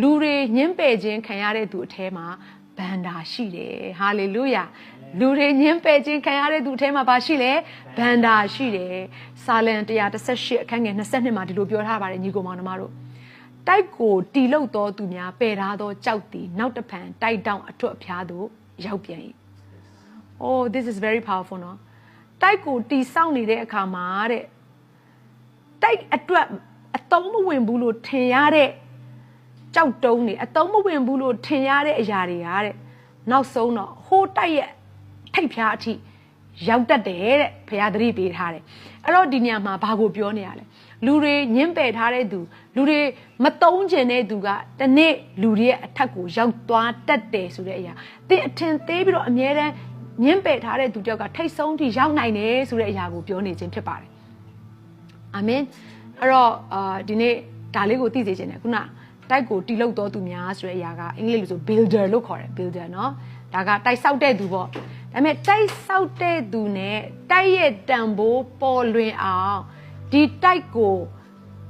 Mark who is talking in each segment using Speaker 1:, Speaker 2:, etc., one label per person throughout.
Speaker 1: လူတွေညှင်းပယ်ခြင်းခံရတဲ့သူအထဲမှာဘန္တာရှိတယ်ဟာလေလုယာလူတွေညှင်းပယ်ခြင်းခံရတဲ့သူအထဲမှာဘာရှိလဲဘန္တာရှိတယ်စာလံ118အခန်းငယ်22မှာဒီလိုပြောထားပါတယ်ညီကိုမောင်နှမတို့တိုက်ကိုတီလုတ်တော်သူများပယ်ထားသောကြောက်သည်နောက်တစ်ဖန်တိုက်တောင်အထွတ်အဖျားသို့ရောက်ပြန်၏Oh this is very powerful နော်တိုက်ကိုတီဆောက်နေတဲ့အခါမှာတဲ့တိုက်အတွက်အသုံးမဝင်ဘူးလို့ထင်ရတဲ့ကြောက်တုံးနေအသုံးမဝင်ဘူးလို့ထင်ရတဲ့အရာတွေကတဲ့နောက်ဆုံးတော့ဟိုးတိုက်ရဲ့ထိတ်ဖျားအထိရောက်တတ်တယ်တဲ့ဘုရားသတိပေးထားတယ်အဲ့တော့ဒီညမှာဘာကိုပြောနေရလဲလူတွေညှင်းပယ်ထားတဲ့သူလူတွေမတုံးကျင်တဲ့သူကတနေ့လူတွေရဲ့အထက်ကိုရောက်သွားတတ်တယ်ဆိုတဲ့အရာသင်အထင်သေးပြီးတော့အမြဲတမ်းညှင်းပယ်ထားတဲ့သူတယောက်ကထိတ်ဆုံးထိရောက်နိုင်တယ်ဆိုတဲ့အရာကိုပြောနေခြင်းဖြစ်ပါတယ်အာမင်အဲ့တော့ဒီနေ့ဒါလေးကိုသိစေချင်တယ်ခုနတိုက်ကိုတီလုတ်တော်သူများဆိုတဲ့အရာကအင်္ဂလိပ်လိုဆို builder လို့ခေါ်တယ် builder เนาะဒါကတိုက်ဆောက်တဲ့သူပေါ့ဒါပေမဲ့တိုက်ဆောက်တဲ့သူနဲ့တိုက်ရဲ့တန်ဖိုးပေါ်လွင်အောင်ဒီတိုက်ကို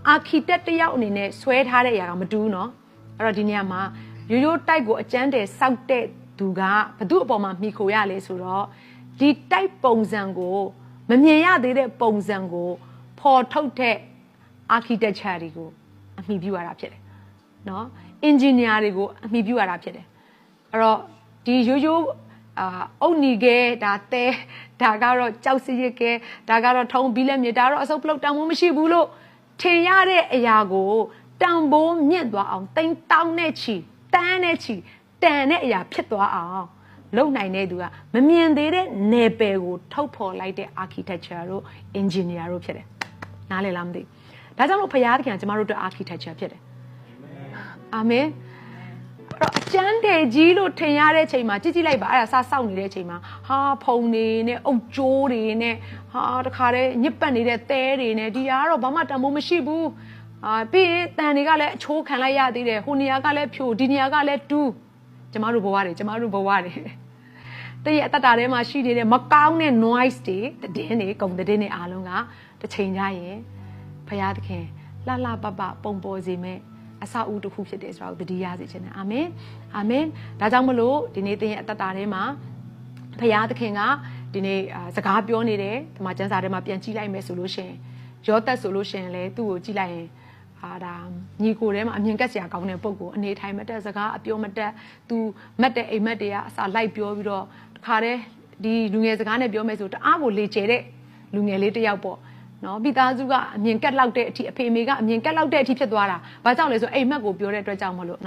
Speaker 1: အာခီတက်တယောက်အနေနဲ့ဆွဲထားတဲ့အရာကမတူဘူးเนาะအဲ့တော့ဒီနေရာမှာရိုးရိုးတိုက်ကိုအကျန်းတယ်ဆောက်တဲ့သူကဘသူ့အပေါ်မှာမှီခိုရလဲဆိုတော့ဒီတိုက်ပုံစံကိုမမြင်ရသေးတဲ့ပုံစံကိုပေါ်ထုတ်တဲ့ architecture တွေကိုအမှီပြုရတာဖြစ်တယ်နော် engineer တွေကိုအမှီပြုရတာဖြစ်တယ်အဲ့တော့ဒီရိုးရိုးအုတ်နီကဲဒါတဲဒါကတော့ကြောက်စရစ်ကဲဒါကတော့ထုံးဘီလက်မြေဒါတော့အစုပ်ပလုတ်တန်ဖိုးမရှိဘူးလို့ထင်ရတဲ့အရာကိုတန်ဖိုးမြင့်သွားအောင်တိမ်တောင်းနဲ့ချီတန်းနဲ့ချီတန်တဲ့အရာဖြစ်သွားအောင်လုပ်နိုင်တဲ့သူကမမြင်သေးတဲ့နယ်ပယ်ကိုထုတ်ဖော်လိုက်တဲ့ architecture တို့ engineer တို့ဖြစ်တယ်နားလည်လားမသိဒါကြောင့်လို့ဘုရားသခင်ကကျမတို့အတွက် architecture ဖြစ်တယ်အာမင်အဲ့တော့အကျန်းတယ်ကြီးလို့ထင်ရတဲ့အချိန်မှာကြည့်လိုက်ပါအဲ့ဒါစစောက်နေတဲ့အချိန်မှာဟာဖုံနေနဲ့အုတ်ကျိုးတွေနဲ့ဟာတခါတည်းညစ်ပတ်နေတဲ့သဲတွေနဲ့ဒီဟာကတော့ဘာမှတန်ဖိုးမရှိဘူးပြီးရင်တန်တွေကလည်းအချိုးခံလိုက်ရသေးတယ်ဟိုနေရာကလည်းဖြိုဒီနေရာကလည်းတူးကျမတို့ဘဝတွေတည့်ရဲ့အတ္တထဲမှာရှိနေတဲ့မကောင်းတဲ့ noise တွေတည်င်းတွေကုန်တည်င်းတွေအားလုံးကတစ်ချိန်ကြရင်ဘုရားသခင်လှလှပပပုံပေါ်စေမဲ့အစာအုပ်တစ်ခုဖြစ်တယ်ဆိုတာကိုတတိယစေချင်တယ်အာမင်အာမင်ဒါကြောင့်မလို့ဒီနေ့သင်ရဲ့အတ္တထဲမှာဘုရားသခင်ကဒီနေ့စကားပြောနေတယ်ဒီမှာကျမ်းစာထဲမှာပြန်ကြည့်လိုက်မယ်ဆိုလို့ရှိရင်ယောသက်ဆိုလို့ရှိရင်လည်းသူ့ကိုကြည့်လိုက်ရင်ဒါညီကိုထဲမှာအမြင်ကက်စရာကောင်းတဲ့ပုံကိုအနေထိုင်မတက်စကားအပြောမတက်သူမတ်တဲ့အိမ်မက်တွေကအစာလိုက်ပြောပြီးတော့တခါတည်းဒီလူငယ်စကားနဲ့ပြောမယ်ဆိုတအားကိုလေကျဲတဲ့လူငယ်လေးတစ်ယောက်ပေါ့နော်မိသားစုကအမြင်ကက်လောက်တဲ့အထိအဖေမေကအမြင်ကက်လောက်တဲ့အထိဖြစ်သွားတာဘာကြောင့်လဲဆိုအိမ်မက်ကိုပြောတဲ့အတွက်ကြောင့်မလို့